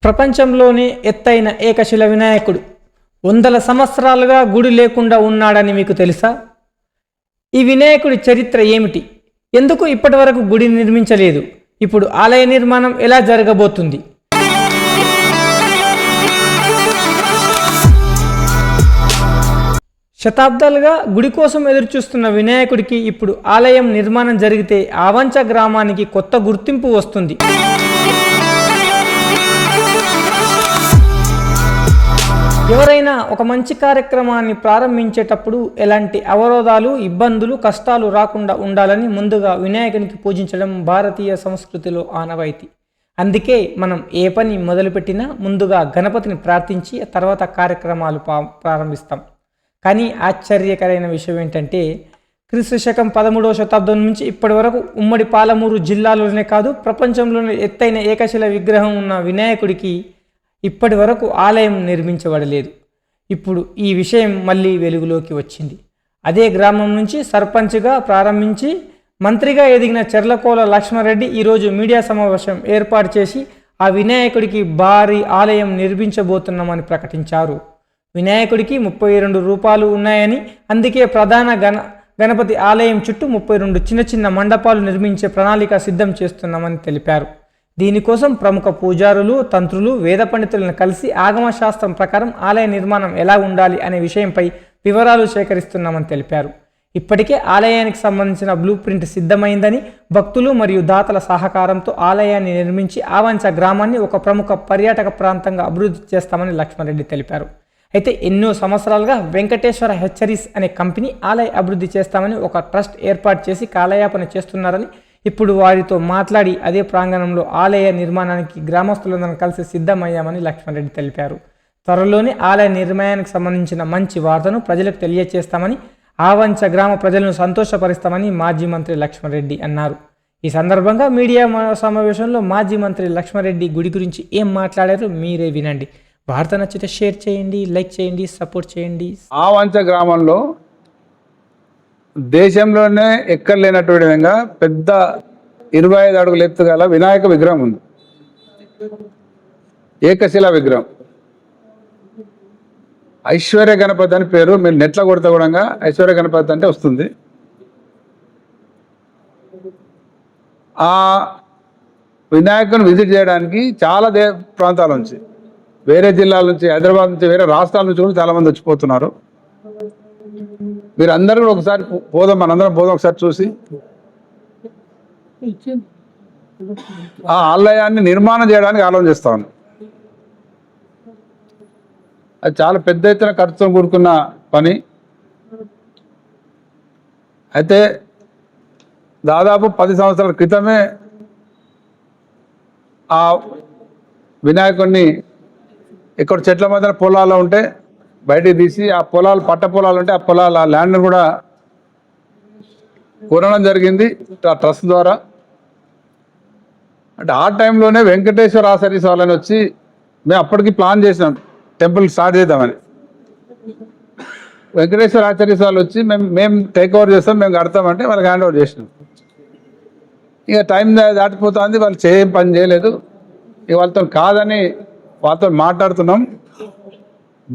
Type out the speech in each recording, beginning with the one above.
ప్రపంచంలోనే ఎత్తైన ఏకశిల వినాయకుడు వందల సంవత్సరాలుగా గుడి లేకుండా ఉన్నాడని మీకు తెలుసా? ఈ వినాయకుడి చరిత్ర ఏమిటి? ఎందుకు ఇప్పటివరకు గుడి నిర్మించలేదు? ఇప్పుడు ఆలయ నిర్మాణం ఎలా జరగబోతుంది? శతాబ్దాలుగా గుడి కోసం ఎదురుచూస్తున్న వినాయకుడికి ఇప్పుడు ఆలయం నిర్మాణం జరిగితే ఆవంచ గ్రామానికి కొత్త గుర్తింపు వస్తుంది. ఎవరైనా ఒక మంచి కార్యక్రమాన్ని ప్రారంభించేటప్పుడు ఎలాంటి అవరోధాలు, ఇబ్బందులు, కష్టాలు రాకుండా ఉండాలని ముందుగా వినాయకునికి పూజించడం భారతీయ సంస్కృతిలో ఆనవాయితీ. అందుకే మనం ఏ పని మొదలుపెట్టినా ముందుగా గణపతిని ప్రార్థించి తర్వాత కార్యక్రమాలు ప్రారంభిస్తాం. కానీ ఆశ్చర్యకరమైన విషయం ఏంటంటే క్రీస్తు శకం 13వ శతాబ్దం నుంచి ఇప్పటి వరకు ఉమ్మడి పాలమూరు జిల్లాలోనే కాదు, ప్రపంచంలోనే ఎత్తైన ఏకశిల విగ్రహం ఉన్న వినాయకుడికి ఇప్పటి వరకు ఆలయం నిర్మించబడలేదు. ఇప్పుడు ఈ విషయం మళ్ళీ వెలుగులోకి వచ్చింది. అదే గ్రామం నుంచి సర్పంచ్గా ప్రారంభించి మంత్రిగా ఎదిగిన చెర్లకోల లక్ష్మారెడ్డి ఈరోజు మీడియా సమావేశం ఏర్పాటు చేసి ఆ వినాయకుడికి భారీ ఆలయం నిర్మించబోతున్నామని ప్రకటించారు. వినాయకుడికి 32 రూపాలు ఉన్నాయని, అందుకే ప్రధాన గణపతి ఆలయం చుట్టూ 32 చిన్న చిన్న మండపాలు నిర్మించే ప్రణాళిక సిద్ధం చేస్తున్నామని తెలిపారు. దీనికోసం ప్రముఖ పూజారులు, తంత్రులు, వేద పండితులను కలిసి ఆగమశాస్త్రం ప్రకారం ఆలయ నిర్మాణం ఎలా ఉండాలి అనే విషయంపై వివరాలు సేకరిస్తున్నామని తెలిపారు. ఇప్పటికే ఆలయానికి సంబంధించిన బ్లూ ప్రింట్ సిద్ధమైందని, భక్తులు మరియు దాతల సహకారంతో ఆలయాన్ని నిర్మించి ఆవంచ గ్రామాన్ని ఒక ప్రముఖ పర్యాటక ప్రాంతంగా అభివృద్ధి చేస్తామని లక్ష్మారెడ్డి తెలిపారు. అయితే ఎన్నో సంవత్సరాలుగా వెంకటేశ్వర హెచ్చరీస్ అనే కంపెనీ ఆలయ అభివృద్ధి చేస్తామని ఒక ట్రస్ట్ ఏర్పాటు చేసి కాలయాపన చేస్తున్నారని, ఇప్పుడు వారితో మాట్లాడి అదే ప్రాంగణంలో ఆలయ నిర్మాణానికి గ్రామస్తులందరం కలిసి సిద్ధమయ్యామని లక్ష్మారెడ్డి తెలిపారు. త్వరలోనే ఆలయ నిర్మాణానికి సంబంధించిన మంచి వార్తను ప్రజలకు తెలియజేస్తామని, ఆవంచ గ్రామ ప్రజలను సంతోషపరుస్తామని మాజీ మంత్రి లక్ష్మారెడ్డి అన్నారు. ఈ సందర్భంగా మీడియా సమావేశంలో మాజీ మంత్రి లక్ష్మారెడ్డి గుడి గురించి ఏం మాట్లాడారో మీరే వినండి. వార్త నచ్చితే షేర్ చేయండి, లైక్ చేయండి, సపోర్ట్ చేయండి. ఆవంచ గ్రామంలో దేశంలోనే ఎక్కడ లేనటువంటి విధంగా పెద్ద 25 అడుగుల ఎత్తు గల వినాయక విగ్రహం ఉంది. ఏకశిల విగ్రహం. ఐశ్వర్య గణపతి అని పేరు. మీరు నెట్ల కొడితే కూడా ఐశ్వర్య గణపతి అంటే వస్తుంది. ఆ వినాయకుని విజిట్ చేయడానికి చాలా ప్రాంతాల నుంచి, వేరే జిల్లాల నుంచి, హైదరాబాద్ నుంచి, వేరే రాష్ట్రాల నుంచి కూడా చాలామంది వచ్చిపోతున్నారు. మీరు అందరూ కూడా ఒకసారి పోదాం, మనందరం పోదాం, ఒకసారి చూసి ఆ ఆలయాన్ని నిర్మాణం చేయడానికి ఆలోచన చేస్తా ఉన్నాం. అది చాలా పెద్ద ఎత్తున ఖర్చుతో కూడుకున్న పని. అయితే దాదాపు 10 సంవత్సరాల క్రితమే ఆ వినాయకుడిని ఇక్కడ చెట్ల మధ్యన పొలాల్లో ఉంటే బయటికి తీసి ఆ పొలాలు, పట్ట పొలాలు ఉంటే ఆ పొలాలు, ఆ ల్యాండ్ని కూడా కొనడం జరిగింది ట్రస్ట్ ద్వారా. అంటే ఆ టైంలోనే వెంకటేశ్వర ఆసరీస్ వాళ్ళని వచ్చి మేము అప్పటికి ప్లాన్ చేసినాం టెంపుల్ స్టార్ట్ చేద్దామని. వెంకటేశ్వర ఆచార్యస్ వాళ్ళు వచ్చి మేము టేక్ ఓవర్ చేస్తాం, మేము కడతామంటే వాళ్ళకి హ్యాండ్ ఓవర్ చేసినాం. ఇక టైం దాటిపోతుంది, వాళ్ళు పని చేయలేదు. ఇక వాళ్ళతో కాదని వాళ్ళతో మాట్లాడుతున్నాం.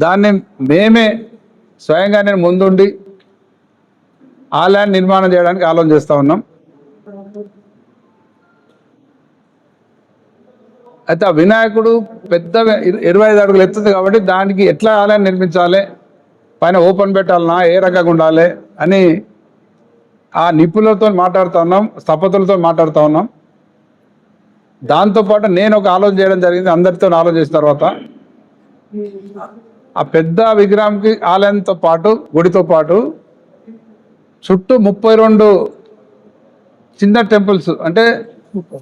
దాన్ని మేమే స్వయంగా నేను ముందుండి ఆలయాన్ని నిర్మాణం చేయడానికి ఆలోచన చేస్తూ ఉన్నాం. అయితే ఆ వినాయకుడు పెద్ద 25 అడుగులు ఎత్తుంది కాబట్టి దానికి ఎట్లా ఆలయాన్ని నిర్మించాలి, పైన ఓపెన్ పెట్టాలన్నా, ఏ రకంగా ఉండాలి అని ఆ నిపుణులతో మాట్లాడుతూ ఉన్నాం, స్థపతులతో మాట్లాడుతూ ఉన్నాం. దాంతోపాటు నేను ఒక ఆలోచన చేయడం జరిగింది. అందరితో ఆలోచన చేసిన తర్వాత ఆ పెద్ద విగ్రహంకి ఆలయంతో పాటు, గుడితో పాటు చుట్టూ 32 చిన్న టెంపుల్స్, అంటే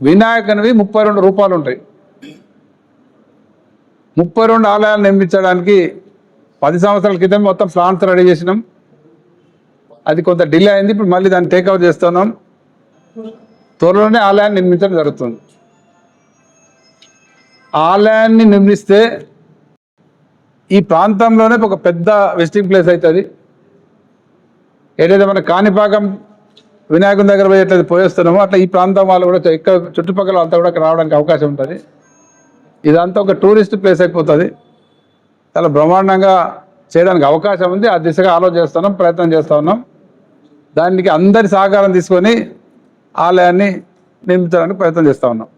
వినాయకునివి 32 రూపాలు ఉంటాయి. 32 ఆలయాలు నిర్మించడానికి 10 సంవత్సరాల క్రితం మొత్తం ప్లాన్స్ రెడీ చేసినాం. అది కొంత డిలే అయింది. ఇప్పుడు మళ్ళీ దాన్ని టేక్అవుట్ చేస్తున్నాం. త్వరలోనే ఆలయాన్ని నిర్మించడం జరుగుతుంది. ఆలయాన్ని నిర్మిస్తే ఈ ప్రాంతంలోనే ఒక పెద్ద విజిటింగ్ ప్లేస్ అవుతుంది. ఏదైతే మన కాణిపాకం వినాయకుని దగ్గర పోయేట్లయితే పోయేస్తున్నామో అట్లా ఈ ప్రాంతం వాళ్ళు కూడా ఇక్కడ చుట్టుపక్కల అంతా కూడా రావడానికి అవకాశం ఉంటుంది. ఇదంతా ఒక టూరిస్ట్ ప్లేస్ అయిపోతుంది. చాలా బ్రహ్మాండంగా చేయడానికి అవకాశం ఉంది. ఆ దిశగా ఆలోచన చేస్తున్నాం, ప్రయత్నం చేస్తూ ఉన్నాం. దానికి అందరి సహకారం తీసుకొని ఆలయాన్ని నిర్మించడానికి ప్రయత్నం చేస్తూ ఉన్నాం.